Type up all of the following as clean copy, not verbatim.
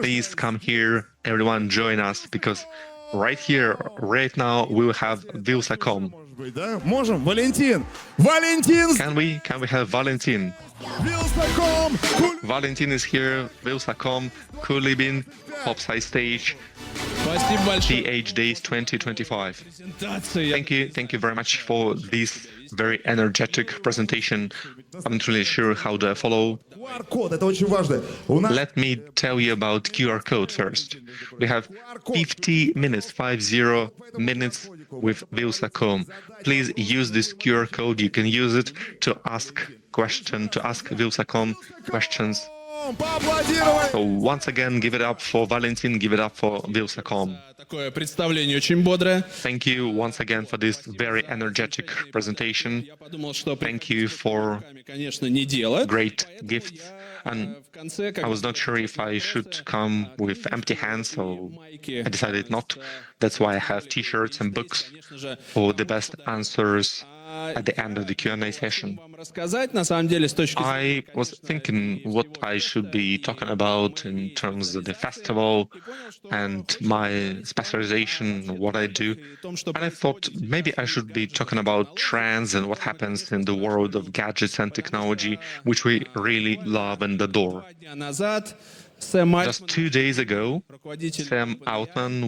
Please come here, everyone join us, because right here, right now, we will have Wylsacom. Можем? Валентин! Валентин! Can we have Valentin? Wylsacom! Valentin is here, Wylsacom, Kulibin, Hops High Stage, Спасибо большое. TH Days 2025. Презентация. Thank you very much for this very energetic presentation. I'm not really sure how to follow. QR-код, это очень важно. У нас Let me tell you about QR code first. We have 50 minutes with Wylsacom. Please use this QR code. You can use it to ask Wylsacom questions. поаплодировать! So once again, give it up for Valentin, give it up for Wylsacom. Такое представление очень бодрое. Thank you once again for this very energetic presentation. Я подумал, что Thank you for конечно, не дело. great gifts. And В конце, I was not sure if I should come with empty hands, so I decided not. That's why I have t-shirts and books for the best answers at the end of the Q&A session. вам рассказать, на самом деле, с точки I was thinking what I should be talking about in terms of the festival and my specialization, what I do. And I thought maybe I should be talking about trends and what happens in the world of gadgets and technology, which we really love and adore. дня назад Сэм Just 2 days ago, руководитель Sam Altman,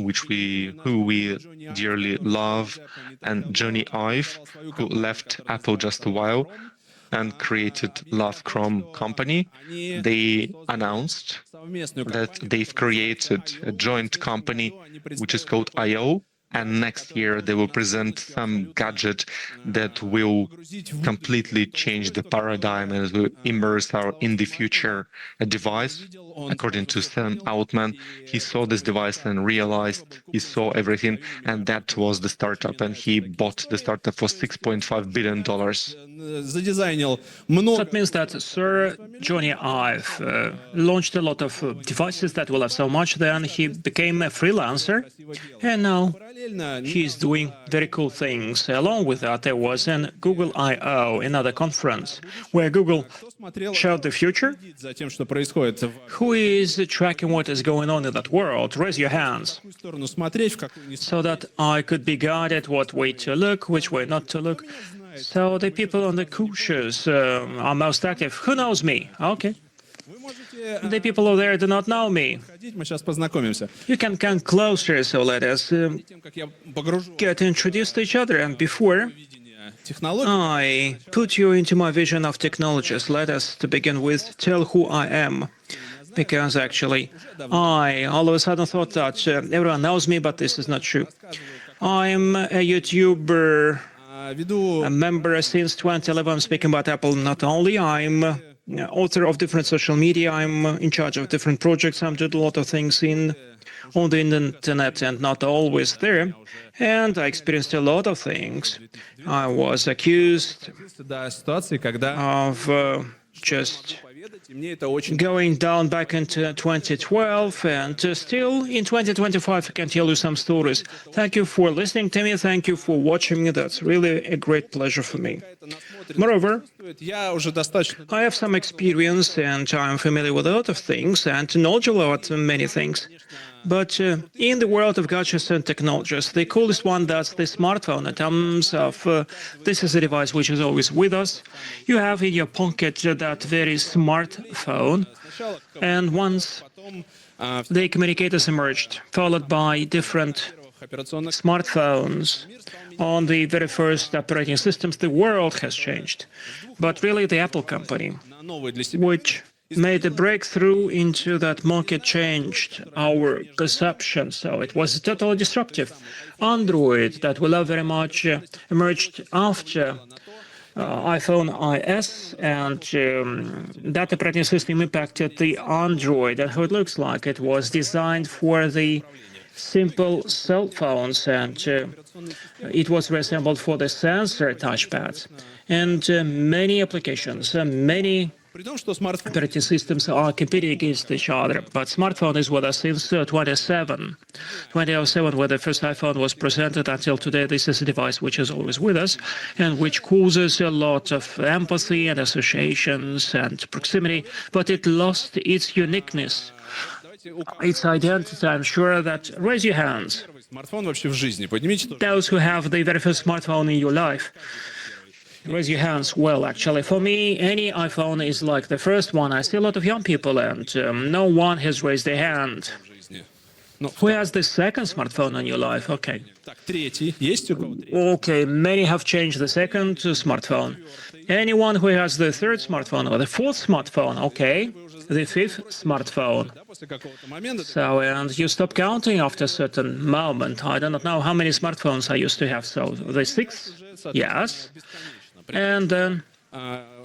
who we dearly love, and Johnny Ive, who left Apple just a while and created Love Chrome company, they announced совместную that they've created a joint company which is called I.O. And next year they will present some gadget that will completely change the paradigm and will immerse our in the future a device. According to Sam Altman, he saw this device and realized he saw everything, and that was the startup. And he bought the startup for $6.5 billion. задизайнил много. That means that Sir Johnny Ive launched a lot of devices that will have so much. Then he became a freelancer, and now he's doing very cool things. Along with that, there was an Google I.O., another conference, where Google showed the future. За тем, что происходит, в Who is tracking what is going on in that world? Raise your hands, какую сторону смотреть, в какую не so that I could be guided what way to look, which way not to look. So the people on the couches are most active. Who knows me? Okay. Вы можете The people over there do not know me. ходить, мы сейчас познакомимся. You can come closer, so let us Тем, как я погружу get introduced to each other. And before видение технологий, I put you into my vision of technologies, let us to begin with tell who I am. Because actually, I all of a sudden thought that everyone knows me, but this is not true. I'm a YouTuber, веду a member since 2011. I'm speaking about Apple not only. I'm author of different social media. I'm in charge of different projects. I'm doing a lot of things on the internet and not always there. And I experienced a lot of things. I was accused до ситуации, когда of just поведать, и мне это очень going down back into 2012, and still in 2025 I can tell you some stories. Thank you for listening to me. Thank you for watching me. That's really a great pleasure for me. Moreover, я уже достаточно I have some experience and I'm familiar with a lot of things and knowledge about many things. But in the world of gadgets and technologies, the coolest one, that's the smartphone. In terms of this is a device which is always with us. You have in your pocket that very smartphone, and once the communicators emerged, followed by different операционных smartphones on the very first operating systems, the world has changed. But really the Apple company, на новые для себя. which made a breakthrough into that market, changed our perception. So it was totally disruptive. Android, that we love very much, emerged after iPhone IS, and that operating system impacted the Android and how it looks like. It was designed for the simple cell phones, and it was reassembled for the sensor touchpads. And many applications, many При том, что смартфон operating systems are competing against each other. But smartphone is with us since 2007, where the first iPhone was presented. Until today, this is a device which is always with us and which causes a lot of empathy and associations and proximity, but it lost its uniqueness. its identity, I'm sure that raise your hands. Первый смартфон вообще в жизни. Поднимите тоже. Those who have the very first smartphone in your life. Raise your hands. Well, actually, for me, any iPhone is like the first one. I see a lot of young people, and no one has raised their hand. В жизни. Ну, Who has the second smartphone in your life? Okay. так, третий. Есть у кого третий? Okay, many have changed the second smartphone. Anyone who has the third smartphone or the fourth smartphone? Okay. The fifth smartphone. Да, после какого-то момента So, and you stop counting after a certain moment. I do not know how many smartphones I used to have. So, the sixth? Yes. And then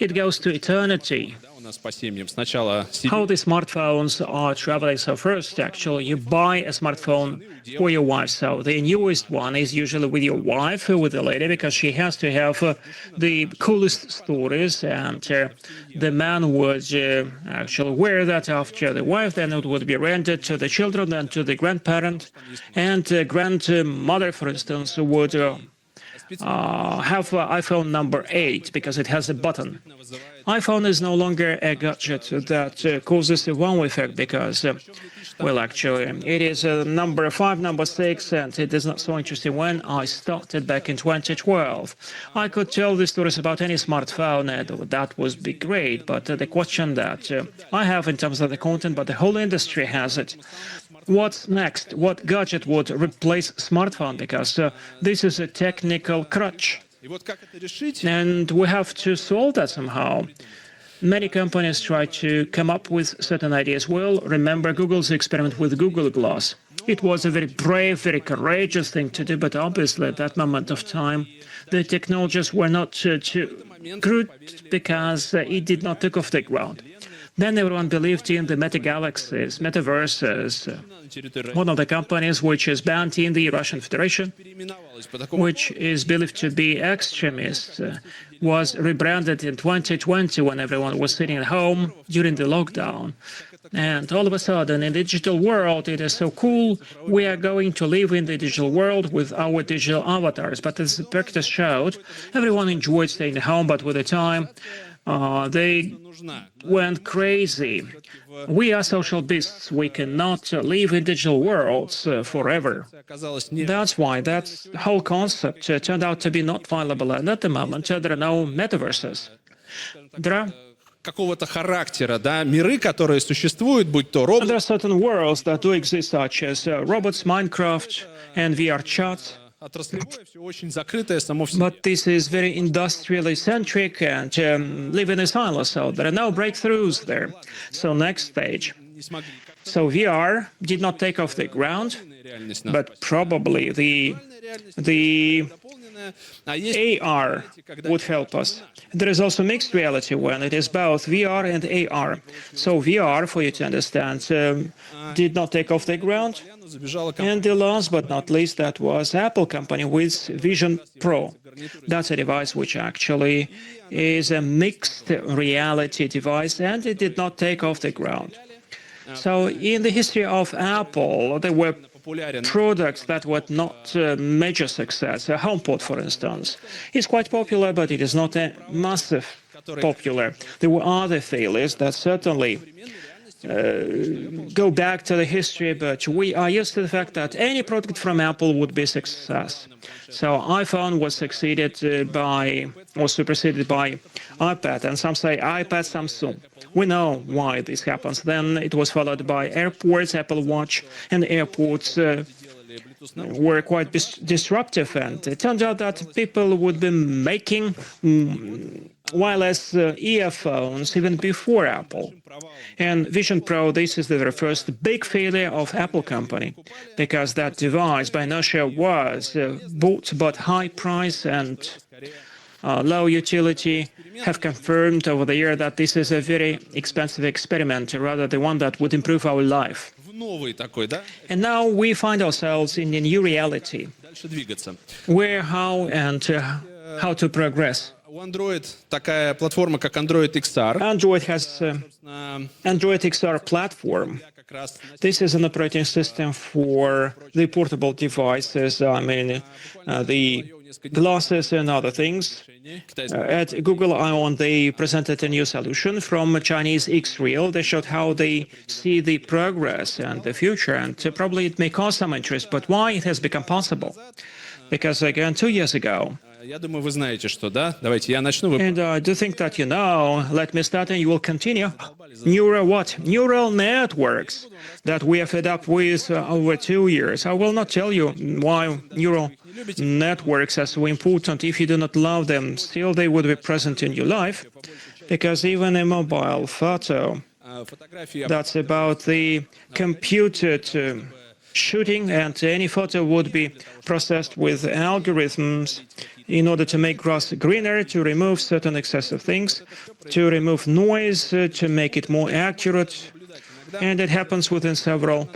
it goes to eternity. да, у нас по семьям. Сначала How the smartphones are traveling. So first, actually, you buy a smartphone for your wife. So the newest one is usually with your wife, with the lady, because she has to have the coolest stories. And the man would actually wear that after the wife. Then it would be rented to the children, then to the grandparent. And grandmother, for instance, would have iPhone number 8 because it has a button. iPhone is no longer a gadget that causes a wow effect because, well, actually, it is number 5, number 6, and it is not so interesting. When I started back in 2012, I could tell the stories about any smartphone, and that would be great. But the question that I have in terms of the content, but the whole industry has it. What's next? What gadget would replace smartphone? Because this is a technical crutch. И вот как это решить? And we have to solve that somehow. Many companies try to come up with certain ideas. Well, remember Google's experiment with Google Glass. It was a very brave, very courageous thing to do, but obviously at that moment of time, the technologies were not too good because it did not take off the ground. Then everyone believed in the meta-galaxies, metaverses. One of the companies which is banned in the Russian Federation, Переименовалось по такому. which is believed to be extremist, was rebranded in 2020 when everyone was sitting at home during the lockdown. And all of a sudden, in the digital world, it is so cool. We are going to live in the digital world with our digital avatars. But as the practice showed, everyone enjoyed staying at home, but with the time, they went crazy. We are social beasts. We cannot live in digital worlds forever. Оказалось не That's why that whole concept turned out to be not viable. And at the moment, there are no metaverses. There are какого-то характера, да, миры, которые существуют, будь то робот, There are certain worlds that do exist, such as robots, Minecraft, and VR chat. отраслевое, все очень закрытое, само в себе. But this is very industrially centric and live in a silo, so there are no breakthroughs there. So next stage. Не смогли. So VR did not take off the ground, Реальность нас but probably the дополненная. А есть AR would help us. There is also mixed reality when it is both VR and AR. So VR, for you to understand, did not take off the ground. Яну забежала And the last but not least, that was Apple company with Vision Pro. That's a device which actually is a mixed reality device, and it did not take off the ground. So in the history of Apple, there were популярен. products that were not major success. A HomePod, for instance, is quite popular, but it is not a massive popular. There were other failures that certainly go back to the history, but we are used to the fact that any product from Apple would be a success. So iPhone was succeeded by, or superseded by iPad, and some say iPad, Samsung. We know why this happens. Then it was followed by AirPods, Apple Watch, and AirPods were quite disruptive, and it turned out that people would be making wireless earphones even before Apple. And Vision Pro, this is the very first big failure of Apple company, because that device by inertia was bought but high price and low utility, have confirmed over the year that this is a very expensive experiment, rather the one that would improve our life. В новый такой, да? And now we find ourselves in a new reality, Дальше двигаться. where, how, and how to progress. У Android такая платформа, как Android XR. Android has На- Android XR platform. как This is an operating system for the portable devices, the glasses and other things. At Google I/O, they presented a new solution from Chinese X-Real. They showed how they see the progress and the future, and probably it may cause some interest. But why it has become possible? Because again, 2 years ago, Я думаю, вы знаете, что, да? Давайте я начну. Вы and I do think that you know, let me start and you will continue. Neural networks that we have fed up with over 2 years. I will not tell you why neural networks are so important. If you do not love them, still they would be present in your life, because even a mobile photo фотографии that's about the computed shooting, and any photo would be processed with algorithms in order to make grass greener, to remove certain excessive things, to remove noise, to make it more accurate. And it happens within several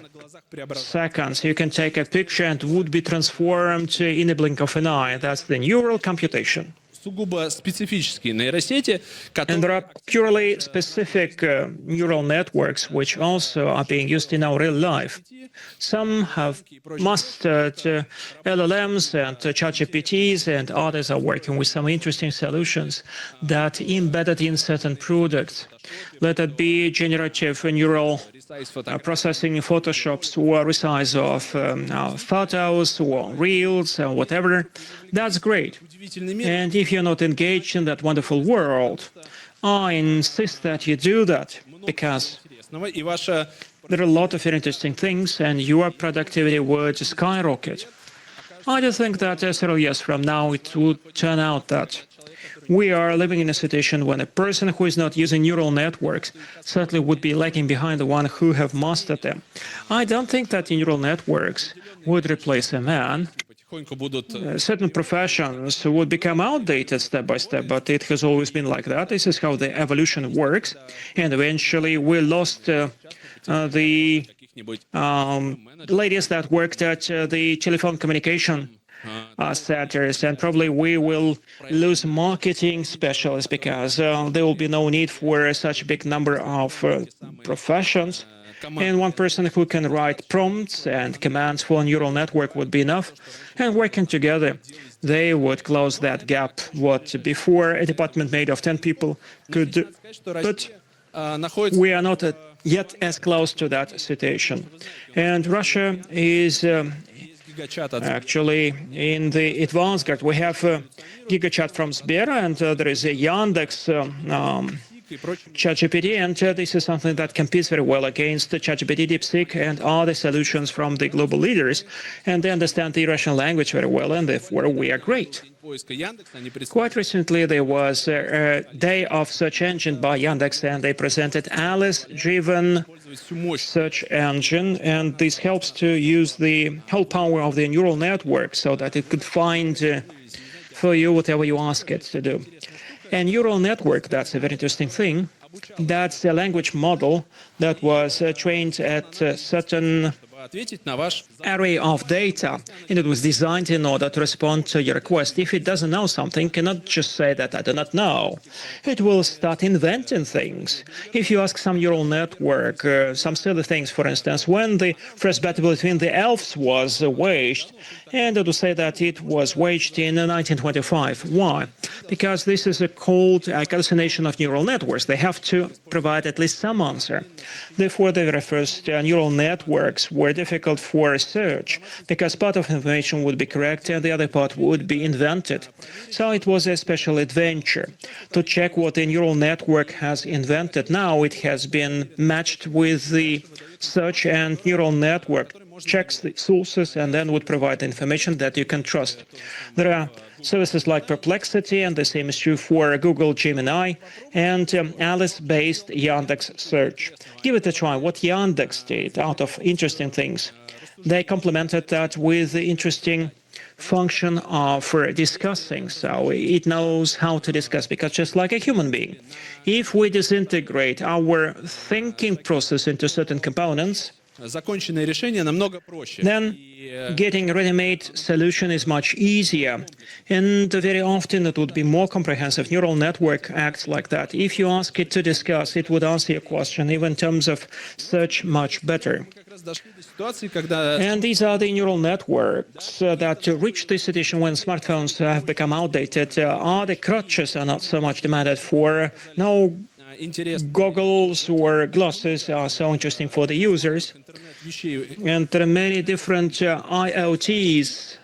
seconds. You can take a picture and it would be transformed in a blink of an eye. That's the neural computation. сугубо специфические нейросети, And there are purely specific neural networks which also are being used in our real life. Some have mastered LLMs and ChatGPTs, and others are working with some interesting solutions that embedded in certain products. Let it be generative neural processing in Photoshops or resize of photos or reels or whatever. That's great. And if you're not engaged in that wonderful world, I insist that you do that, because и ваша there are a lot of very interesting things and your productivity would skyrocket. I just think that several years from now it would turn out that we are living in a situation when a person who is not using neural networks certainly would be lagging behind the one who have mastered them. I don't think that neural networks would replace a man. потихоньку будут Certain professions would become outdated step by step, but it has always been like that. This is how the evolution works. And eventually we lost the каких-нибудь ladies that worked at the telephone communication centers, and probably we will lose marketing specialists because there will be no need for such a big number of professions. And one person who can write prompts and commands for a neural network would be enough. And working together, they would close that gap, what before a department made of 10 people could do. But находится we are not yet as close to that situation. And Russia is гигачат от actually in the advanced guard. We have GigaChat from Sber, and there is a Yandex и прочим. ChatGPT, and this is something that competes very well against the ChatGPT, DeepSeek, and other solutions from the global leaders. And they understand the Russian language very well, and therefore we are great. Поиска Яндекса они представили Quite recently, there was a day of search engine by Yandex, and they presented Alice-driven всю мощь search engine, and this helps to use the whole power of the neural network so that it could find for you whatever you ask it to do. A neural network, that's a very interesting thing. That's a language model that was trained at a certain ответить на ваш array of data, and it was designed in order to respond to your request. If it doesn't know something, cannot just say that I do not know. It will start inventing things. If you ask some neural network, some silly things, for instance, when the first battle between the elves was waged, and it will say that it was waged in 1925. Why? Because this is a cold hallucination of neural networks. They have to provide at least some answer. Therefore, the very first neural networks were difficult for research, because part of information would be correct and the other part would be invented. So it was a special adventure to check what a neural network has invented. Now it has been matched with the search, and neural network checks the sources and then would provide information that you can trust. There are services like Perplexity, and the same is true for Google Gemini and Alice-based Yandex Search. Give it a try. What Yandex did out of interesting things, they complemented that with the interesting function of discussing. So it knows how to discuss, because just like a human being, if we disintegrate our thinking process into certain components, законченное решение намного проще. then getting a ready-made solution is much easier. And very often it would be more comprehensive. Neural network acts like that. If you ask it to discuss, it would answer your question, even in terms of search, much better. Как раз дошли до ситуации, когда And these are the neural networks that reach this situation when smartphones have become outdated. Are the crutches are not so much demanded for. No интерес goggles or glasses are so interesting for the users. вещей And there are many different IoTs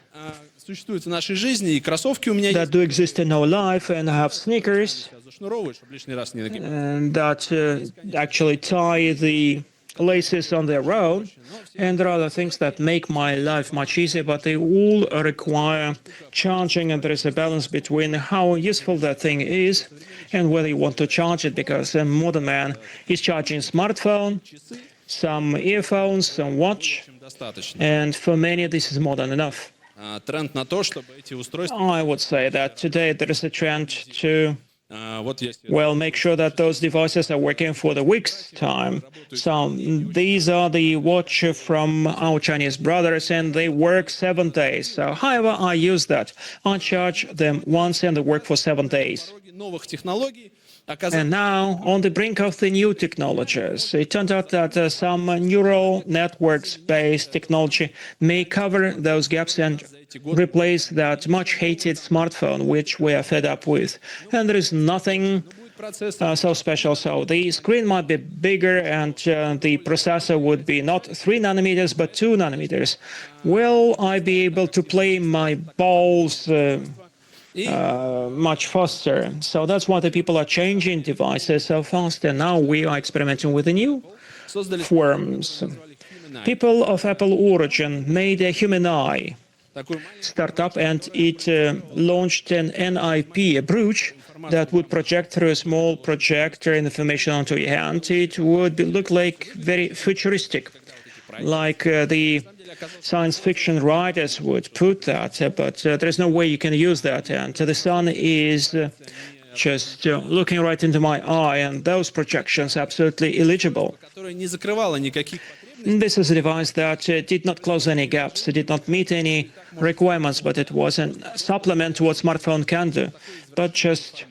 существует в нашей жизни, и кроссовки у меня есть. that do exist in our life, and I have sneakers Зашнуровываешь, чтобы лишний раз не нагибать. that actually tie the laces on their own. And there are other things that make my life much easier, but they all require charging, and there is a balance between how useful that thing is and whether you want to charge it, because a modern man is charging smartphone, some earphones, some watch, Достаточно. and for many this is more than enough. Тренд на то, чтобы эти устройства, I would say that today there is a trend to, вот есть well, make sure that those devices are working for the week's time. So these are the watch from our Chinese brothers, and they work 7 days. So, however, I use that. I charge them once, and they work for 7 days. новых технологий, And now, on the brink of the new technologies, it turned out that some neural networks-based technology may cover those gaps and replace that much-hated smartphone, which we are fed up with. And there is nothing процесс so special. So the screen might be bigger, and the processor would be not 3 nanometers, but 2 nanometers. Will I be able to play my balls much faster? So that's why the people are changing devices so fast, and now we are experimenting with the new создали forms. People of Apple origin made a human eye такой startup, and it launched an NIP, a brooch that would project through a small projector information onto your hand. It would look like very futuristic, like the science fiction writers would put that, but there's no way you can use that. And the sun is just looking right into my eye, and those projections absolutely illegible. которая не закрывала никаких This is a device that did not close any gaps, it did not meet any requirements, but it was a supplement to what smartphone can do. But just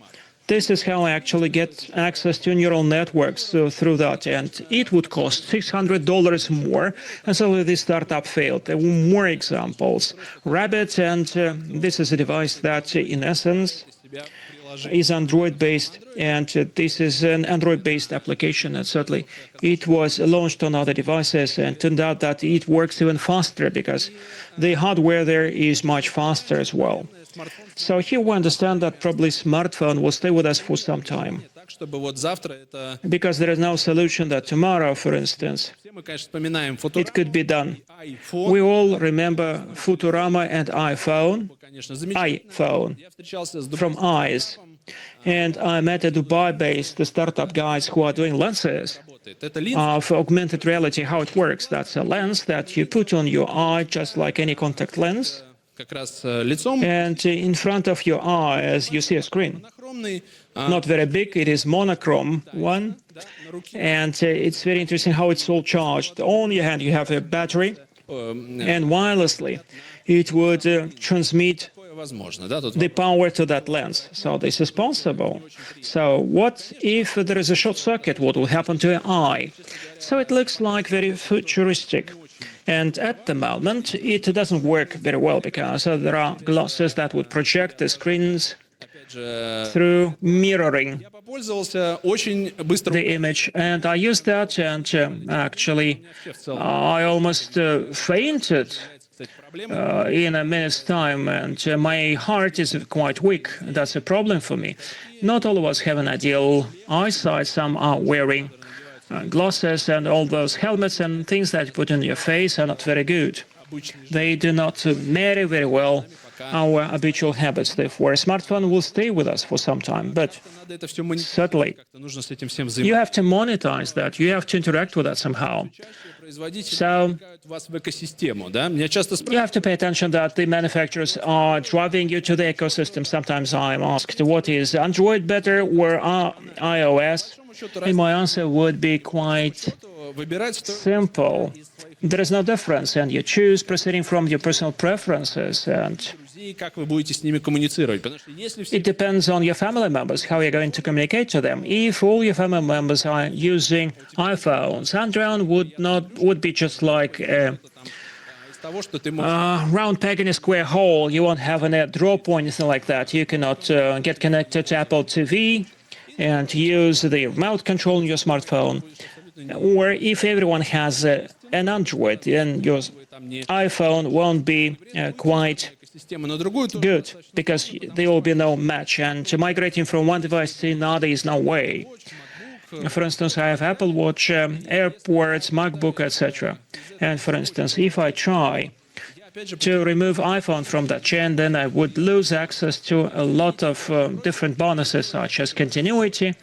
this is how I actually get access to neural networks through that, and it would cost $600 more. And so this startup failed. There were more examples. Rabbit, and this is a device that, in essence, is Android-based, and this is an Android-based application, and certainly it was launched on other devices, and turned out that it works even faster because the hardware there is much faster as well. So here we understand that probably smartphone will stay with us for some time, так, чтобы вот завтра это because there is no solution that tomorrow, for instance, все мы, конечно, вспоминаем it could be done. iPhone, We all remember Futurama and iPhone, конечно, замечательно. iPhone, Я встречался с from eyes. And I met a Dubai-based startup guys who are doing lenses Это линза, of augmented reality, how it works. That's a lens that you put on your eye, just like any contact lens. как раз лицом And in front of your eyes, you see a screen. монохромный, Not very big, it is monochrome one. на руке And it's very interesting how it's all charged. On your hand, you have a battery, and wirelessly, it would transmit такое возможно, да, тут the power to that lens. So this is possible. So what if there is a short circuit? What will happen to an eye? So it looks like very futuristic. And at the moment, it doesn't work very well because there are glasses that would project the screens опять же, through mirroring я попользовался очень быстро. the image. And I used that, and actually, I almost fainted Кстати, проблема. in a minute's time, and my heart is quite weak. That's a problem for me. Not all of us have an ideal eyesight. Some are wearing glasses, and all those helmets and things that you put on your face are not very good. They do not marry very well our habitual habits. Therefore, a smartphone will stay with us for some time. But Надо это все монетизировать, certainly, как-то нужно с этим всем you have to monetize that. You have to interact with that somehow. производители So привлекают вас в экосистему, да? Меня часто you спрашивают, have to pay attention that the manufacturers are driving you to the ecosystem. Sometimes I'm asked, what is Android better or iOS? And my answer would be quite выбирать, что simple. there is no difference, and you choose proceeding from your personal preferences, and друзей, как вы будете с ними коммуницировать. Потому что если все it depends on your family members, how you're going to communicate to them. If all your family members are using iPhones, Android would be just like a из того, что ты можешь round peg in a square hole. You won't have a drop or anything like that. You cannot get connected to Apple TV and use the remote control on your smartphone. Or if everyone has an Android, then your iPhone won't be quite систему на другую, то good, because there will be no match, and migrating from one device to another is no way. For instance, I have Apple Watch, AirPods, MacBook, etc. And for instance, if I try to remove iPhone from that chain, then I would lose access to a lot of different bonuses, such as continuity,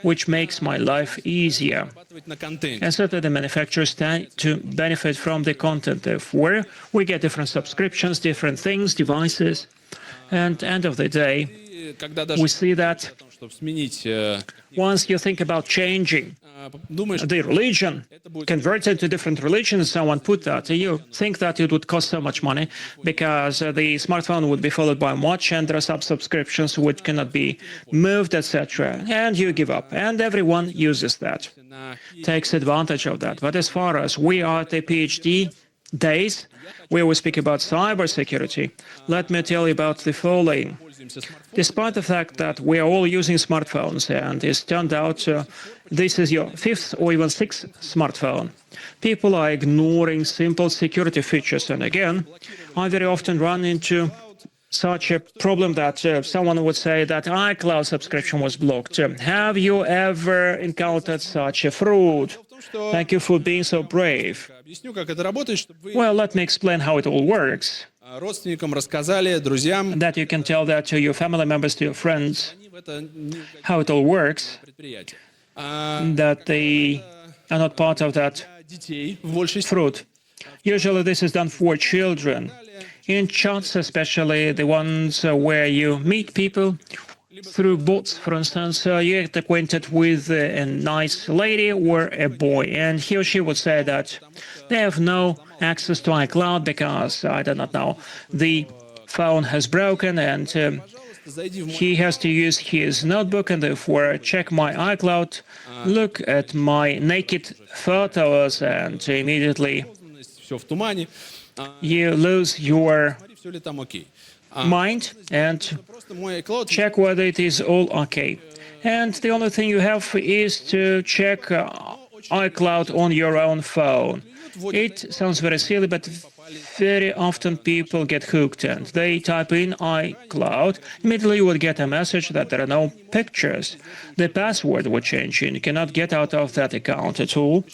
which makes my life easier. зарабатывать на контенте. And so that the manufacturers stand to benefit from the content. Therefore, we get different subscriptions, different things, devices, and end of the day, И когда даже we see that чтобы сменить, once you think about changing думаешь, the religion, convert it to different religions, someone put that, you think that it would cost so much money because the smartphone would be followed by a watch, and there are subscriptions which cannot be moved, etc. And you give up, and everyone uses that, takes advantage of that. But as far as we are at the PhD days, where we speak about cybersecurity, let me tell you about the following. Despite the fact that we are all using smartphones, and it's turned out this is your fifth or even sixth smartphone, people are ignoring simple security features. And again, I very often run into such a problem that someone would say that iCloud subscription was blocked. Have you ever encountered such a fraud? Thank you for being so brave. объясню, как это работает, чтобы вы Well, let me explain how it all works. родственникам рассказали, друзьям, That you can tell that to your family members, to your friends, они в это не how it all works, предприятие. that they are not part of that Детей в большей степени. fraud. Usually this is done for children. In chats, especially the ones where you meet people through bots, for instance, you get acquainted with a nice lady or a boy, and he or she would say that they have no access to iCloud because, I do not know, the phone has broken, and Зайди в мой he has to use his notebook, and therefore check my iCloud, look at my naked photos, and immediately все в тумане. you lose your Смотри, все ли там окей. mind and Просто мой iCloud check whether it is all okay. And the only thing you have is to check iCloud on your own phone. It sounds very silly, but very often people get hooked, and they type in iCloud. Immediately you would get a message that there are no pictures. The password would change, and you cannot get out of that account at all.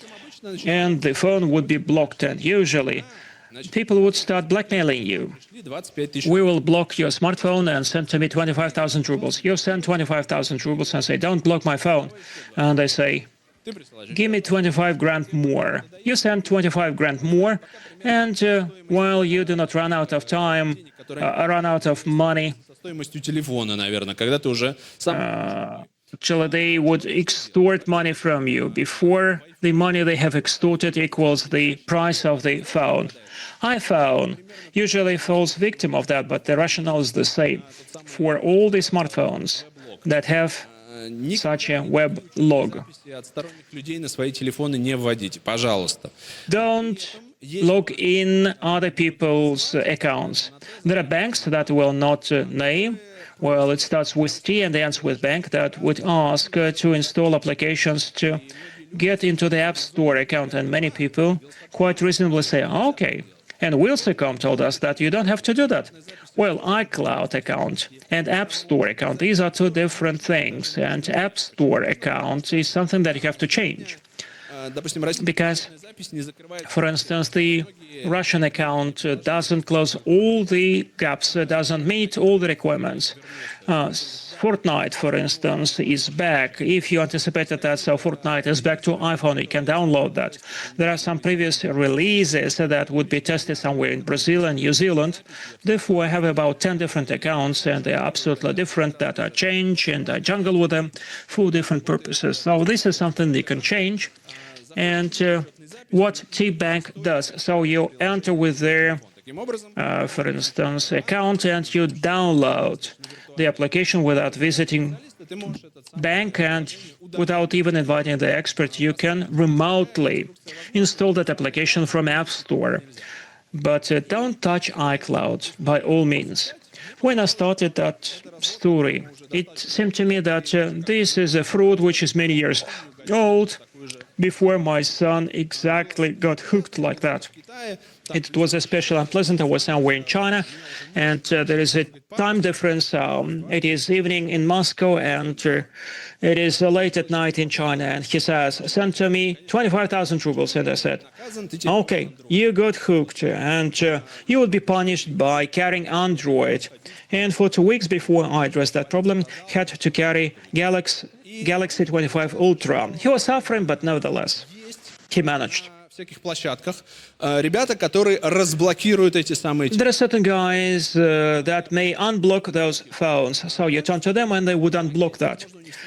And the phone would be blocked, and usually people would start blackmailing you. 25 тысяч. We will block your smartphone and send to me 25,000 rubles. You send 25,000 rubles and say, don't block my phone. And they say, Ты присылаешь. give me 25 grand more. You send 25 grand more, and while you do not run out of time, run out of money, Со стоимостью телефона, наверное, когда ты уже сам actually they would extort money from you before the money they have extorted equals the price of the phone. iPhone usually falls victim of that, but the rationale is the same for all the smartphones that have such a web log. от сторонних людей на свои телефоны не вводите, пожалуйста. Don't log in other people's accounts. There are banks that will not name. Well, it starts with T and ends with bank that would ask to install applications to get into the App Store account. And many people quite reasonably say, okay. And Wylsacom told us that you don't have to do that. Well, iCloud account and App Store account, these are two different things. And App Store account is something that you have to change. Допустим, российская Because, запись не закрывает. for instance, the Russian account doesn't close all the gaps, doesn't meet all the requirements. Fortnite, for instance, is back. If you anticipated that, so Fortnite is back to iPhone, you can download that. There are some previous releases that would be tested somewhere in Brazil and New Zealand. Therefore, I have about 10 different accounts, and they are absolutely different, that I change, and I jungle with them for different purposes. So this is something you can change. and what T-Bank does. So you enter with their, for instance, account, and you download the application without visiting bank and without even inviting the expert. You can remotely install that application from App Store. But don't touch iCloud, by all means. When I started that story, it seemed to me that this is a fruit which is many years old, before my son exactly got hooked like that. It was especially unpleasant. I was somewhere in China, and there is a time difference. It is evening in Moscow, and it is late at night in China. And he says, send to me 25,000 rubles. And I said, okay, you got hooked, and you would be punished by carrying Android. And for 2 weeks before I addressed that problem, had to carry Galaxy 25 Ultra. He was suffering, but nevertheless, he managed. Всяких площадках ребята, которые разблокируют эти самые... There are certain guys that may unblock those phones. So you turn to them and they would unblock that.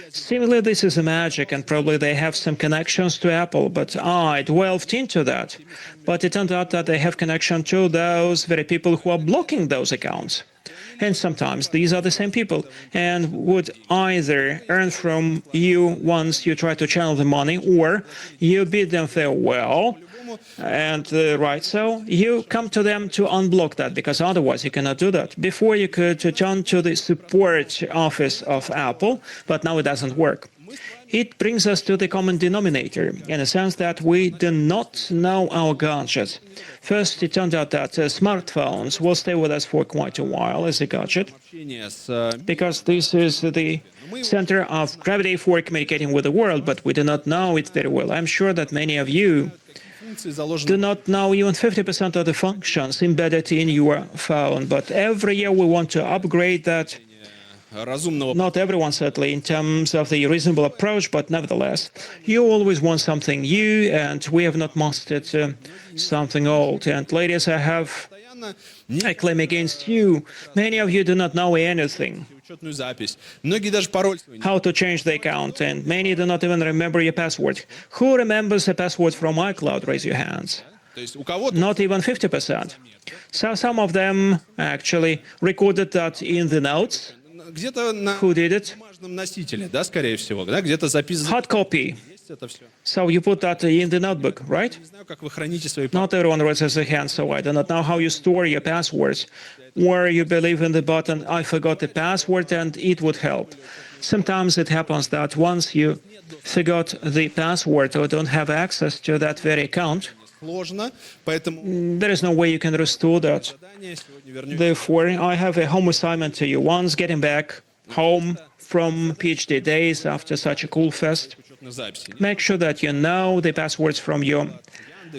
Seemingly this is a magic, and probably they have some connections to Apple, but I delved into that. But it turned out that they have connection to those very people who are blocking those accounts. And sometimes these are the same people and would either earn from you once you try to channel the money, or you bid them farewell, and right so you come to them to unblock that, because otherwise you cannot do that. Before you could turn to the support office of Apple, but now it doesn't work. It brings us to the common denominator, in a sense that we do not know our gadgets. First, it turned out that smartphones will stay with us for quite a while as a gadget, because this is the center of gravity for communicating with the world, but we do not know it very well. I'm sure that many of you do not know even 50% of the functions embedded in your phone, but every year we want to upgrade that. Not everyone, certainly, in terms of the reasonable approach, but nevertheless, you always want something new, and we have not mastered something old. And ladies, I have a claim against you. Many of you do not know anything. How to change the account, and many do not even remember your password. Who remembers a password from iCloud? Raise your hands. Not even 50%. So some of them actually recorded that in the notes. Who did it? Hard copy. So you put that in the notebook, right? Not everyone raises their hand, so I do not know how you store your passwords. Or you believe in the button, I forgot the password, and it would help. Sometimes it happens that once you forgot the password or don't have access to that very account, there is no way you can restore that. Therefore, I have a home assignment to you. Once getting back home from PhD days after such a cool fest, make sure that you know the passwords from your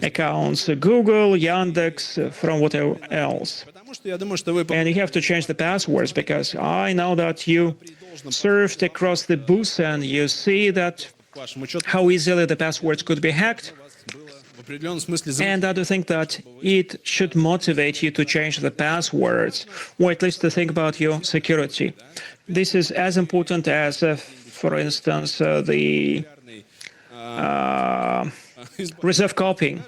accounts, Google, Yandex, from whatever else. And you have to change the passwords, because I know that you surfed across the booth and you see that how easily the passwords could be hacked. And I do think that it should motivate you to change the passwords, or at least to think about your security. This is as important as, for instance, the reserve copying.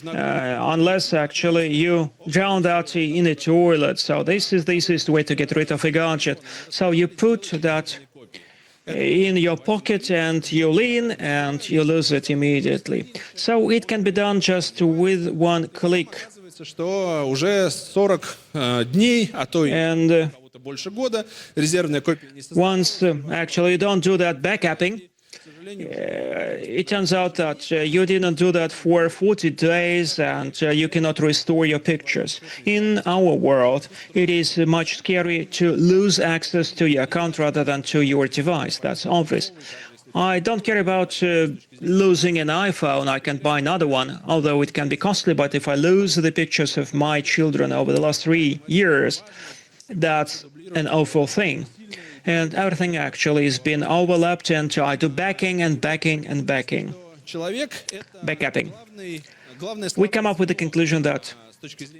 Unless actually you drowned out in a toilet. So this is the easiest way to get rid of a gadget. So you put that in your pocket and you lean and you lose it immediately. So it can be done just with one click. And once actually you don't do that backupping, it turns out that you didn't do that for 40 days and you cannot restore your pictures. In our world, it is much scarier to lose access to your account rather than to your device. That's obvious. I don't care about losing an iPhone. I can buy another one, although it can be costly. But if I lose the pictures of my children over the last 3 years, that's an awful thing. And everything actually has been overlapped, and I do backing and backing and backing. Backupping. we come up with the conclusion that,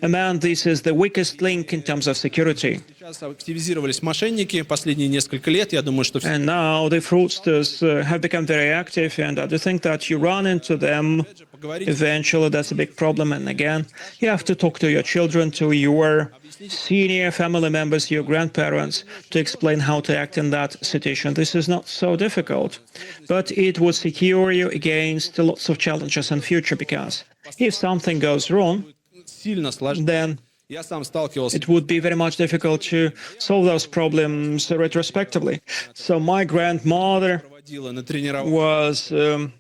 among this is the weakest link in terms of security. Сейчас активизировались мошенники последние несколько лет. Я думаю, что все And now the fraudsters have become very active, and I do think that you run into them eventually. That's a big problem. And again, you have to talk to your children, to your senior family members, your grandparents, to explain how to act in that situation. This is not so difficult, but it would secure you against lots of challenges in future, because if something goes wrong, сильно сложно. then Я сам сталкивался it would be very much difficult to solve those problems retrospectively. So my grandmother проводила на тренирование was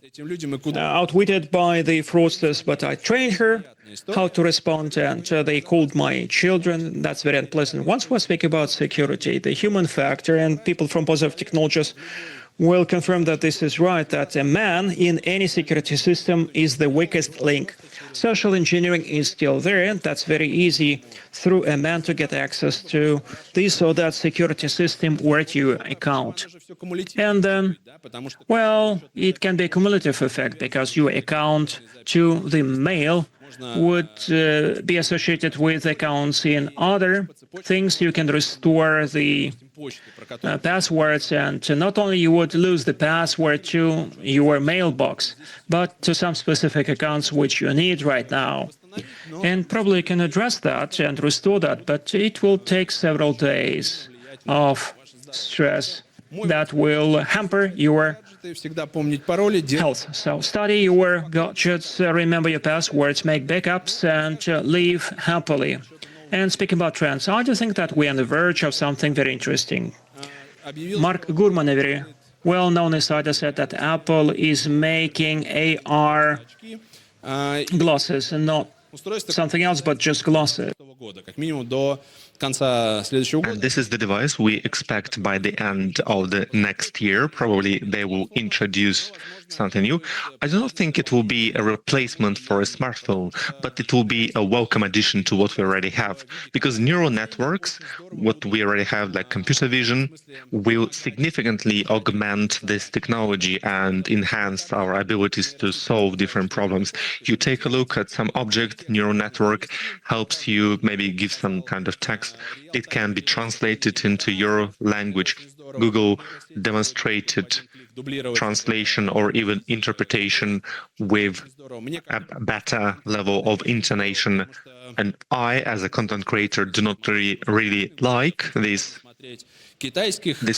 этим людям и куда outwitted by the fraudsters, but I trained her how to respond, and they called my children. That's very unpleasant. Once we speak about security, the human factor, and people from Positive Technologies will confirm that this is right, that a man in any security system is the weakest link. Social engineering is still there, and that's very easy through a man to get access to this or that security system or to your account. всё кумулятивно, And then, да, потому что well, it can be a cumulative effect, because your account to the mail would be associated with accounts in other things. You can restore the почты, про которые passwords, and not only you would lose the password to your mailbox, but to some specific accounts which you need right now. And probably you can address that and restore that, but it will take several days of stress that will hamper your ты всегда помнить пароли, делать health. So study your gadgets, remember your passwords, make backups, and live happily. And speaking about trends, I do think that we're on the verge of something very interesting. объявил Mark Gurman, a very well-known insider, said that Apple is making AR glasses and not устройство something else, but just glasses. этого года, как минимум до конца следующего года. And this is the device we expect by the end of the next year. Probably they will introduce something new. I do not think it will be a replacement for a smartphone, but it will be a welcome addition to what we already have. Because neural networks, what we already have, like computer vision, will significantly augment this technology and enhance our abilities to solve different problems. You take a look at some object, neural network helps you maybe give some kind of text. It can be translated into your language. Google demonstrated translation or even interpretation with a better level of intonation. And I, as a content creator, do not really like this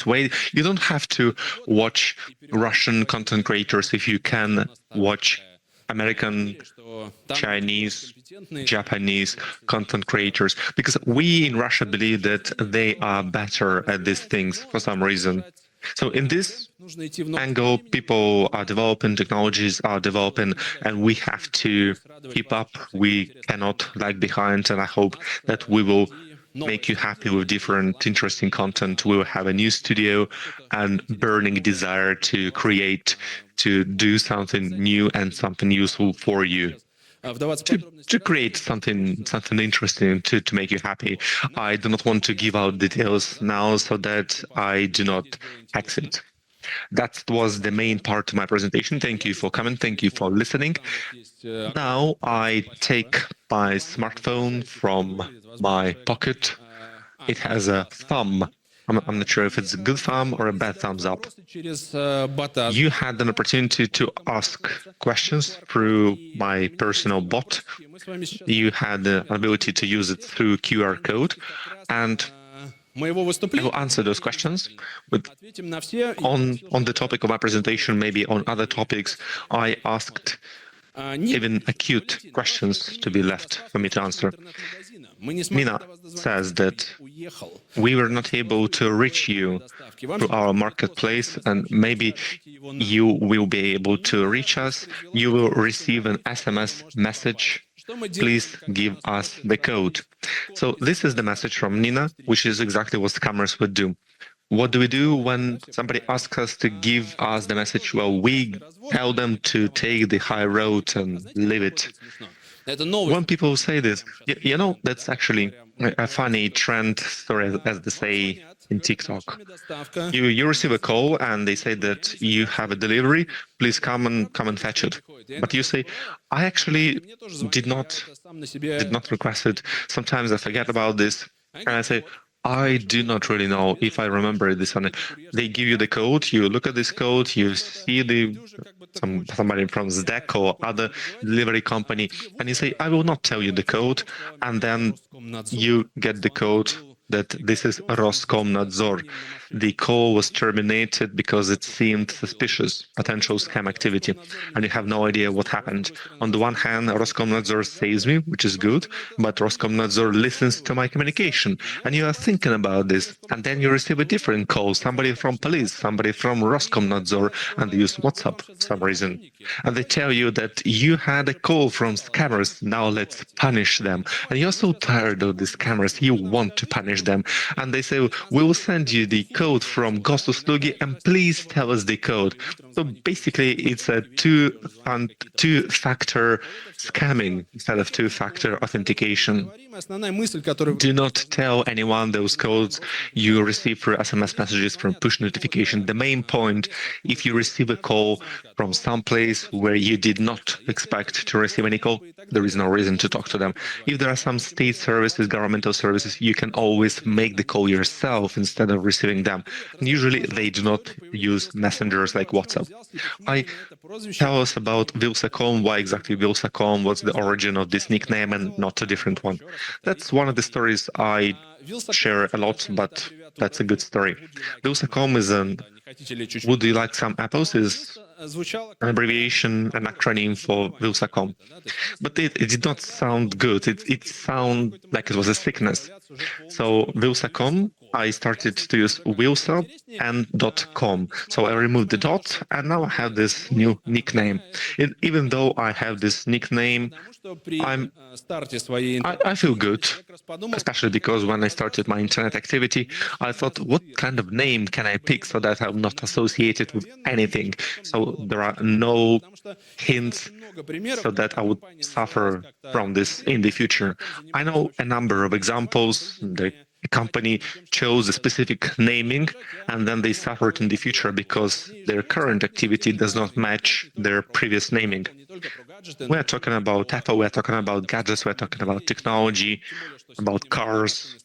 way. You don't have to watch Russian content creators if you can watch American, Chinese, Japanese content creators, because we in Russia believe that they are better at these things for some reason. So in this angle, people are developing, technologies are developing, and we have to keep up. We cannot lag behind, and I hope that we will make you happy with different interesting content. We will have a new studio and burning desire to create, to do something new and something useful for you. To create something interesting to make you happy. I do not want to give out details now so that I do not exit. That was the main part of my presentation. Thank you for coming. Thank you for listening. Now I take my smartphone from my pocket. It has a thumb. I'm not sure if it's a good thumb or a bad thumbs up. You had an opportunity to ask questions through my personal bot. You had the ability to use it through QR code, and I will answer those questions. But on the topic of my presentation, maybe on other topics, I asked even acute questions to be left for me to answer. Mina says that we were not able to reach you through our marketplace, and maybe you will be able to reach us. You will receive an SMS message. Please give us the code. So this is the message from Nina, which is exactly what scammers would do. What do we do when somebody asks us to give us the message? Well, we tell them to take the high road and leave it. When people say this, that's actually a funny trend story, as they say in TikTok. You receive a call and they say that you have a delivery, please come and fetch it. But you say, I actually did not request it. Sometimes I forget about this, and I say, I do not really know if I remember this one. They give you the code, you look at this code, you see somebody from Zdek or other delivery company, and you say, I will not tell you the code, and then you get the code that this is Roskomnadzor. The call was terminated because it seemed suspicious, potential scam activity, and you have no idea what happened. On the one hand, Roskomnadzor saves me, which is good, but Roskomnadzor listens to my communication, and you are thinking about this, and then you receive a different call, somebody from police, somebody from Roskomnadzor, and they use WhatsApp for some reason. And they tell you that you had a call from scammers, now let's punish them. And you're so tired of the scammers, you want to punish them. And they say, we will send you the code from Gosuslugi and please tell us the code. So basically it's a two-factor scamming instead of two-factor authentication. Do not tell anyone those codes you receive through SMS messages from push notification. The main point, if you receive a call from some place where you did not expect to receive any call, there is no reason to talk to them. If there are some state services, governmental services, you can always make the call yourself instead of receiving them. And usually they do not use messengers like WhatsApp. Tell us about Wylsacom, why exactly Wylsacom, what's the origin of this nickname and not a different one. That's one of the stories I share a lot, but that's a good story. Wylsacom is would you like some apples? Is an abbreviation, an acronym for Wylsacom. But it did not sound good. It sounded like it was a sickness. So Wylsacom, I started to use Wylsa and .com. So I removed the dot, and now I have this new nickname. Even though I have this nickname, I feel good, especially because when I started my internet activity, I thought, what kind of name can I pick so that I'm not associated with anything? So there are no hints so that I would suffer from this in the future. I know a number of examples. The company chose a specific naming and then they suffered in the future because their current activity does not match their previous naming. We're talking about Apple, we're talking about gadgets, we're talking about technology, about cars.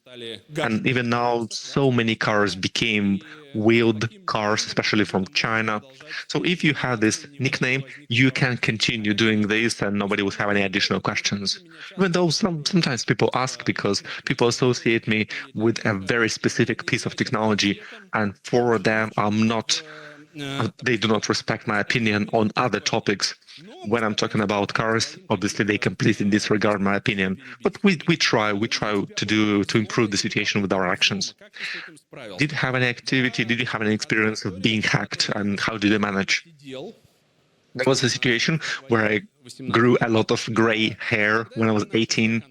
And even now, so many cars became wheeled cars, especially from China. So if you have this nickname, you can continue doing this and nobody will have any additional questions. Even though sometimes people ask because people associate me with a very specific piece of technology, and for them, they do not respect my opinion on other topics. When I'm talking about cars, obviously they completely disregard my opinion. But we try to improve the situation with our actions. Did you have any activity? Did you have any experience of being hacked, and how did you manage? There was a situation where I grew a lot of gray hair when I was 18.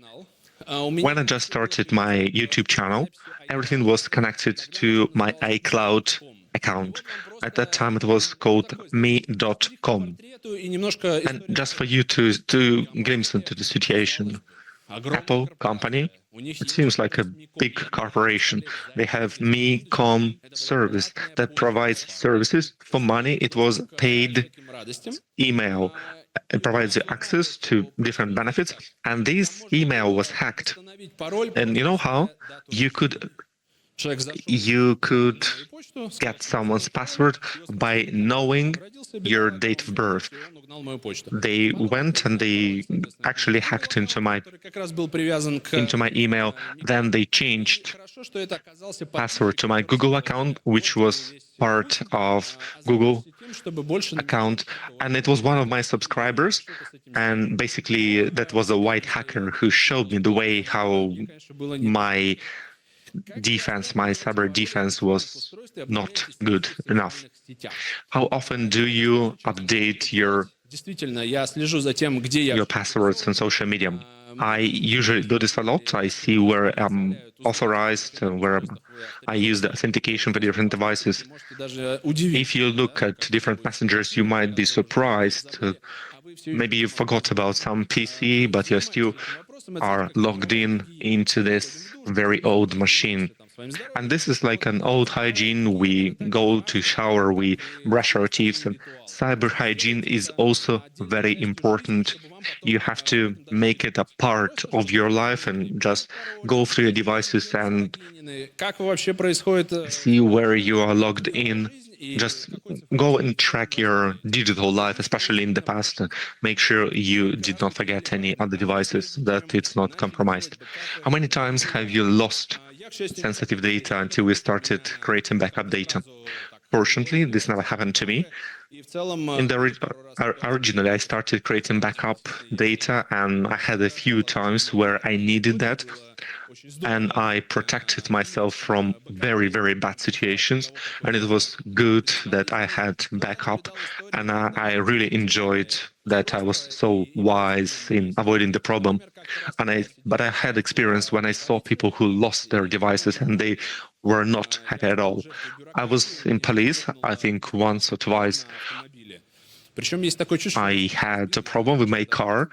When I just started my YouTube channel, everything was connected to my iCloud account. At that time, it was called me.com. And just for you to glimpse into the situation, Apple company, it seems like a big corporation. They have me.com service that provides services for money. It was paid email. It provides you access to different benefits. And this email was hacked. And you know how? You could get someone's password by knowing your date of birth. They went and they actually hacked into my email. Then they changed password to my Google account, which was part of Google account, and it was one of my subscribers. And basically, that was a white hacker who showed me the way how my cyber defense was not good enough. How often do you update your passwords on social media? I usually do this a lot. I see where I'm authorized, where I use the authentication for different devices. If you look at different messengers, you might be surprised maybe you forgot about some PC, but you still are logged in into this very old machine. And this is like an old hygiene. We go to shower, we brush our teeth, and cyber hygiene is also very important. You have to make it a part of your life and just go through your devices and see where you are logged in. Just go and track your digital life, especially in the past. Make sure you did not forget any other devices, that it's not compromised. How many times have you lost sensitive data until we started creating backup data? Fortunately, this never happened to me. In the originally, I started creating backup data, and I had a few times where I needed that, and I protected myself from very, very bad situations. And it was good that I had backup, and I really enjoyed that I was so wise in avoiding the problem. But I had experience when I saw people who lost their devices and they were not happy at all. I was in police, I think once or twice. I had a problem with my car.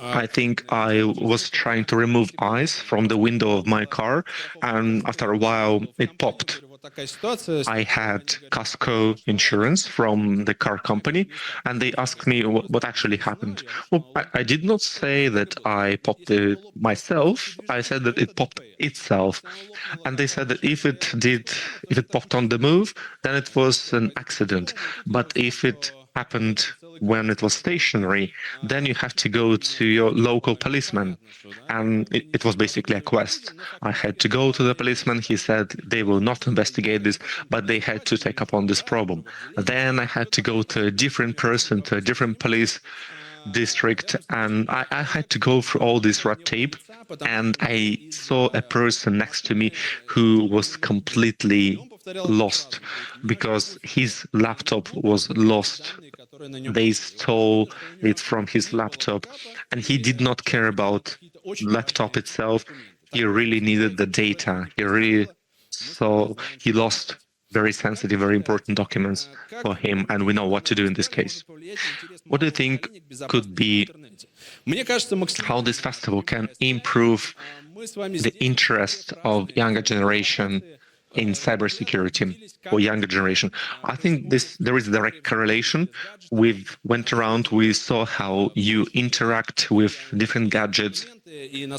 I think I was trying to remove ice from the window of my car, and after a while it popped. I had Casco insurance from the car company, and they asked me what actually happened. Well, I did not say that I popped it myself. I said that it popped itself. And they said that if it popped on the move, then it was an accident. But if it happened when it was stationary, then you have to go to your local policeman. And it was basically a quest. I had to go to the policeman. He said they will not investigate this, but they had to take up on this problem. Then I had to go to a different person, to a different police district, and I had to go through all this red tape, and I saw a person next to me who was completely lost because his laptop was lost. They stole it from his laptop, and he did not care about laptop itself. He really needed the data. He lost very sensitive, very important documents for him, and we know what to do in this case. What do you think could be how this festival can improve the interest of younger generation in cybersecurity for younger generation? I think there is a direct correlation. We went around, we saw how you interact with different gadgets,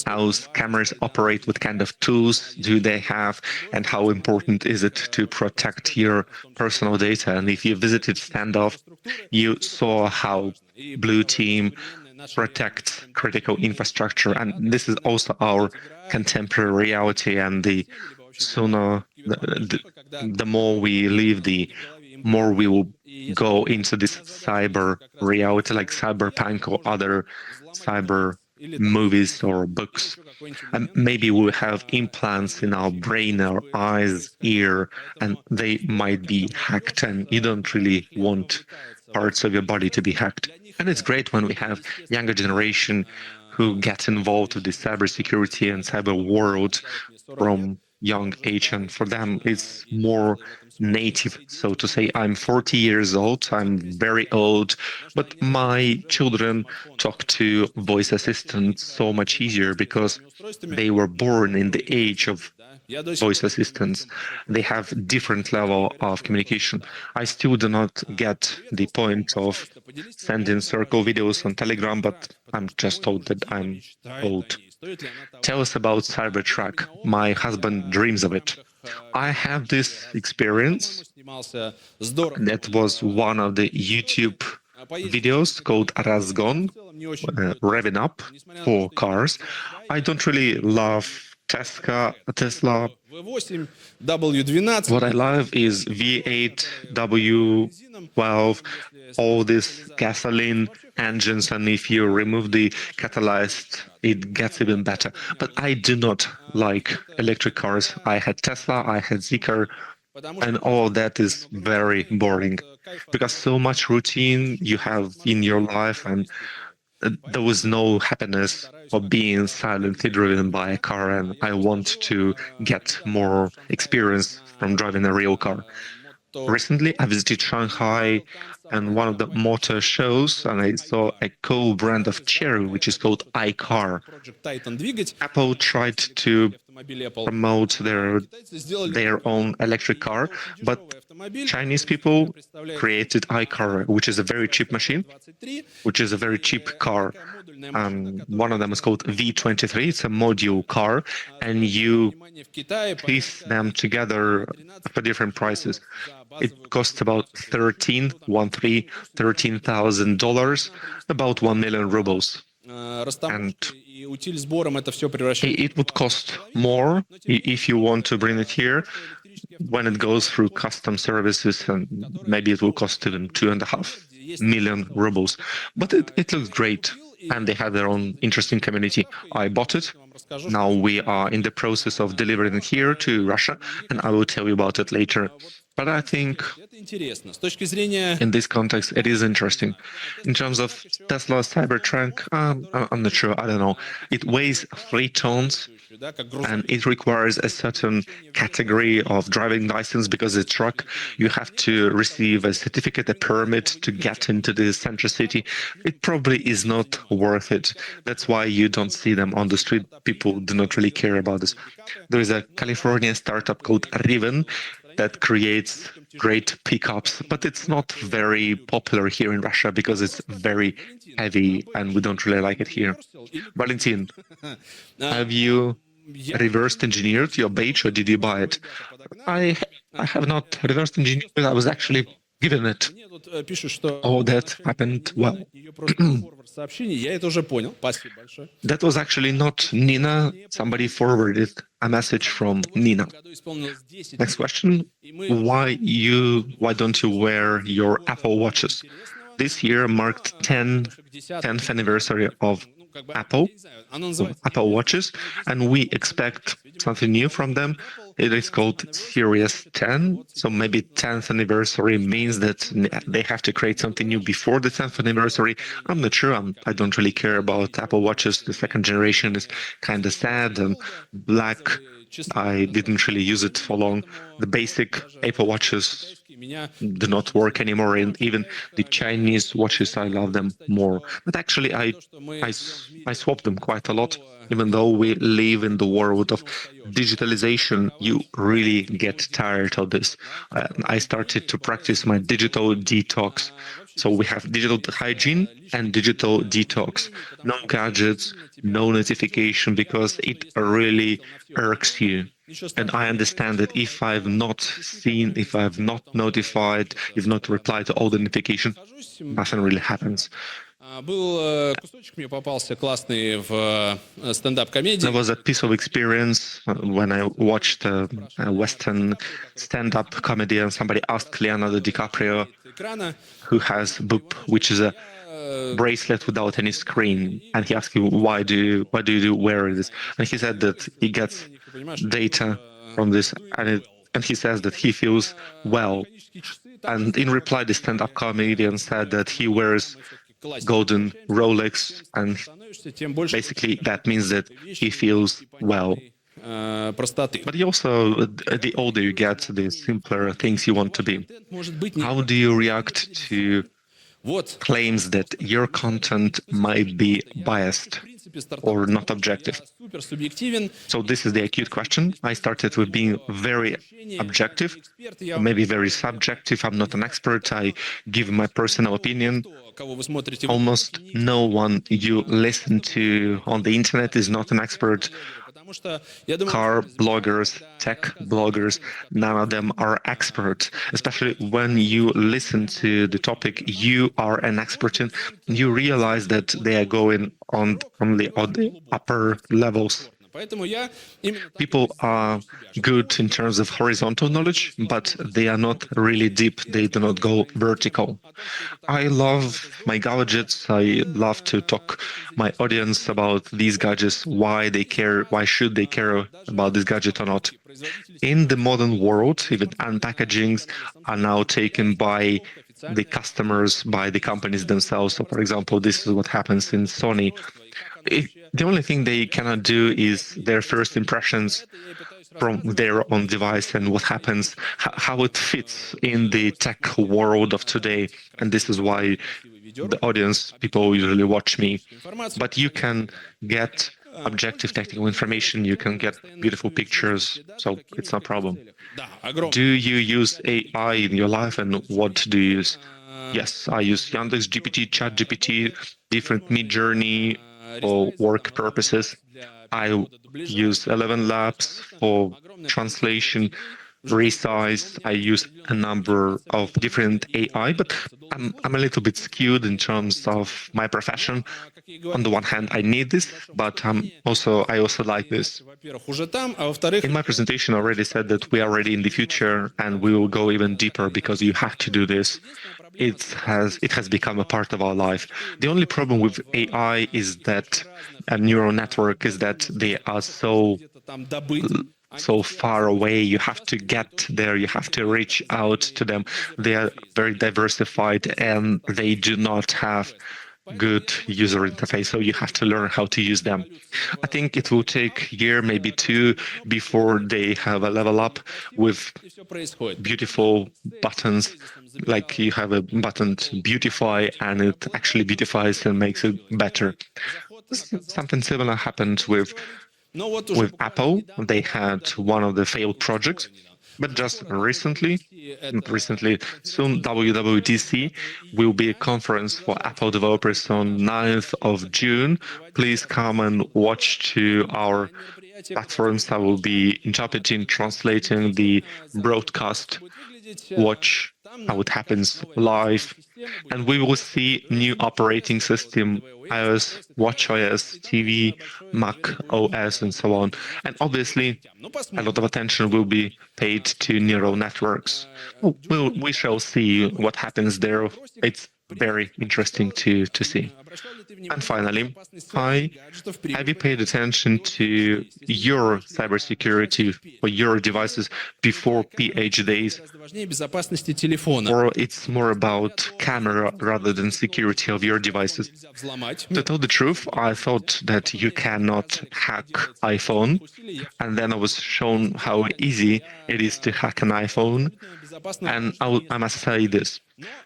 how cameras operate, what kind of tools do they have, and how important is it to protect your personal data. And if you visited Standoff, you saw how Blue Team protects critical infrastructure. And this is also our contemporary reality, and the more we live, the more we will go into this cyber reality, like cyberpunk or other cyber movies or books. And maybe we'll have implants in our brain, our eyes, ear, and they might be hacked, and you don't really want parts of your body to be hacked. And it's great when we have younger generation who get involved with the cybersecurity and cyber world from young age, and for them it's more native, so to say. I'm 40 years old, I'm very old, but my children talk to voice assistants so much easier because they were born in the age of voice assistants. They have different level of communication. I still do not get the point of sending circle videos on Telegram, but I'm just told that I'm old. Tell us about Cybertruck. My husband dreams of it. I have this experience. That was one of the YouTube videos called Razgon, revving up for cars. I don't really love Tesla. What I love is V8, W12, all these gasoline engines, and if you remove the catalyst, it gets even better. But I do not like electric cars. I had Tesla, I had Zeekr, and all that is very boring because so much routine you have in your life, and there was no happiness of being silently driven by a car, and I want to get more experience from driving a real car. Recently, I visited Shanghai and one of the motor shows, and I saw a cool brand of chair, which is called iCar. Apple tried to promote their own electric car, but Chinese people created iCar, which is a very cheap machine, which is a very cheap car. One of them is called V23. It's a module car, and you piece them together for different prices. It costs about $13,000, about 1 million rubles. And it would cost more if you want to bring it here. When it goes through custom services, and maybe it will cost even 2.5 million rubles. But it looks great, and they have their own interesting community. I bought it. Now we are in the process of delivering it here to Russia, and I will tell you about it later. But I think in this context, it is interesting. In terms of Tesla Cybertruck, I'm not sure, I don't know. It weighs 3 tons, and it requires a certain category of driving license because it's a truck. You have to receive a certificate, a permit to get into the center city. It probably is not worth it. That's why you don't see them on the street. People do not really care about this. There is a California startup called Riven that creates great pickups, but it's not very popular here in Russia because it's very heavy and we don't really like it here. Valentin, have you reversed engineered your beige or did you buy it? I have not reversed engineered, I was actually given it. Oh, that happened well. That was actually not Nina. Somebody forwarded a message from Nina. Next question. Why don't you wear your Apple Watches? This year marked 10th anniversary of Apple Watches, and we expect something new from them. It is called Series 10, so maybe 10th anniversary means that they have to create something new before the 10th anniversary. I'm not sure. I don't really care about Apple Watches. The second generation is kind of sad and black. I didn't really use it for long. The basic Apple Watches do not work anymore, and even the Chinese watches, I love them more. But actually, I swap them quite a lot. Even though we live in the world of digitalization, you really get tired of this. I started to practice my digital detox. So we have digital hygiene and digital detox. No gadgets, no notification, because it really irks you. And I understand that if I've not seen, if I've not notified, if not replied to all the notifications, nothing really happens. There was a piece of experience when I watched a Western stand-up comedy, and somebody asked Leonardo DiCaprio, who has Boop, which is a bracelet without any screen, and he asked him, why do you wear this? And he said that he gets data from this, and he says that he feels well. And in reply, the stand-up comedian said that he wears golden Rolex, and basically that means that he feels well. But also, the older you get, the simpler things you want to be. How do you react to claims that your content might be biased or not objective? So this is the acute question. I started with being very objective, maybe very subjective. I'm not an expert. I give my personal opinion. Almost no one you listen to on the internet is not an expert. Car bloggers, tech bloggers, none of them are experts. Especially when you listen to the topic you are an expert in, you realize that they are going on only on the upper levels. People are good in terms of horizontal knowledge, but they are not really deep. They do not go vertical. I love my gadgets. I love to talk my audience about these gadgets, why they care, why should they care about this gadget or not. In the modern world, even unpackagings are now taken by the customers, by the companies themselves. So, for example, this is what happens in Sony. The only thing they cannot do is their first impressions from their own device and what happens, how it fits in the tech world of today. And this is why the audience, people usually watch me. But you can get objective technical information, you can get beautiful pictures, so it's no problem. Do you use AI in your life, and what do you use? Yes, I use Yandex GPT, Chat GPT, different Mid Journey for work purposes. I use 11 Labs for translation, resize. I use a number of different AI, but I'm a little bit skewed in terms of my profession. On the one hand, I need this, but I also like this. In my presentation, I already said that we are already in the future, and we will go even deeper because you have to do this. It has become a part of our life. The only problem with AI is that a neural network is that they are so far away. You have to get there, you have to reach out to them. They are very diversified and they do not have good user interface, so you have to learn how to use them. I think it will take a year, maybe two, before they have a level up with beautiful buttons, like you have a button to beautify and it actually beautifies and makes it better. Something similar happened with Apple. They had one of the failed projects, but just recently, soon WWDC will be a conference for Apple developers on 9th of June. Please come and watch to our platforms. I will be interpreting, translating the broadcast, watch how it happens live, and we will see new operating system, iOS, watchOS, TV, Mac OS, and so on. And obviously, a lot of attention will be paid to neural networks. We shall see what happens there. It's very interesting to see. And finally, have you paid attention to your cybersecurity for your devices before PH days? Or it's more about camera rather than security of your devices? To tell the truth, I thought that you cannot hack iPhone, and then I was shown how easy it is to hack an iPhone. And I must say this.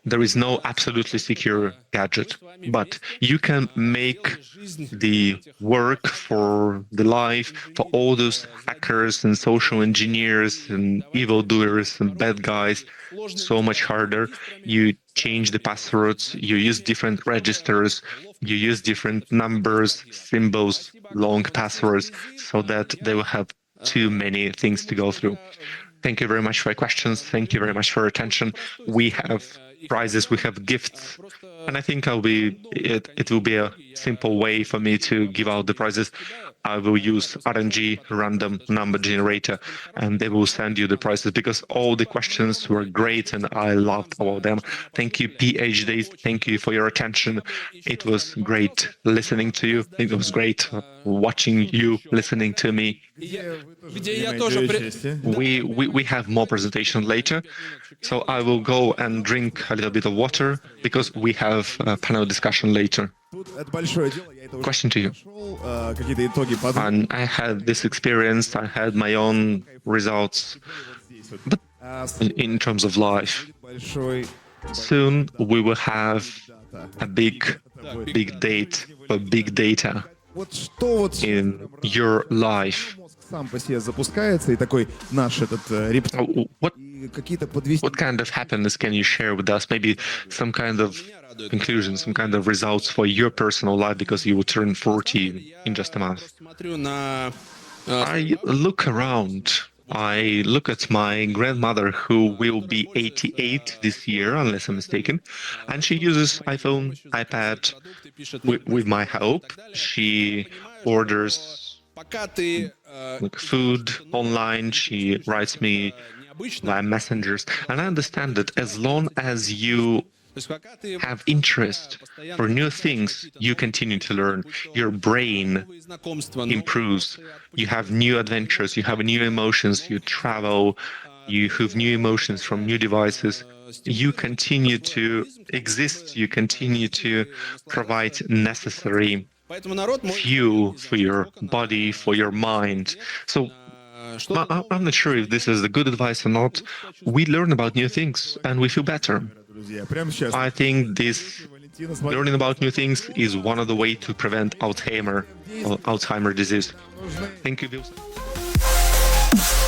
There is no absolutely secure gadget, but you can make the work for the life for all those hackers and social engineers and evildoers and bad guys so much harder. You change the passwords, you use different registers, you use different numbers, symbols, long passwords, so that they will have too many things to go through. Thank you very much for your questions. Thank you very much for your attention. We have prizes, we have gifts, and I think it will be a simple way for me to give out the prizes. I will use RNG, random number generator, and they will send you the prizes because all the questions were great and I loved all of them. Thank you, PhDs. Thank you for your attention. It was great listening to you. It was great watching you listening to me. We have more presentation later, so I will go and drink a little bit of water because we have a panel discussion later. Question to you. And I had this experience, I had my own results, but in terms of life, soon we will have a big date for big data in your life. What kind of happiness can you share with us? Maybe some kind of conclusion, some kind of results for your personal life, because you will turn 40 in just a month. I look around. I look at my grandmother, who will be 88 this year, unless I'm mistaken, and she uses iPhone, iPad with my help. She orders food online. She writes me via messengers, and I understand that as long as you have interest for new things, you continue to learn. Your brain improves. You have new adventures, you have new emotions, you travel, you have new emotions from new devices. You continue to exist, you continue to provide necessary fuel for your body, for your mind. So I'm not sure if this is the good advice or not. We learn about new things and we feel better. Друзья, прямо сейчас. I think this Валентина, смотрите. learning about new things is one of the way to prevent Alzheimer or Alzheimer disease. Thank you, Wylsacom.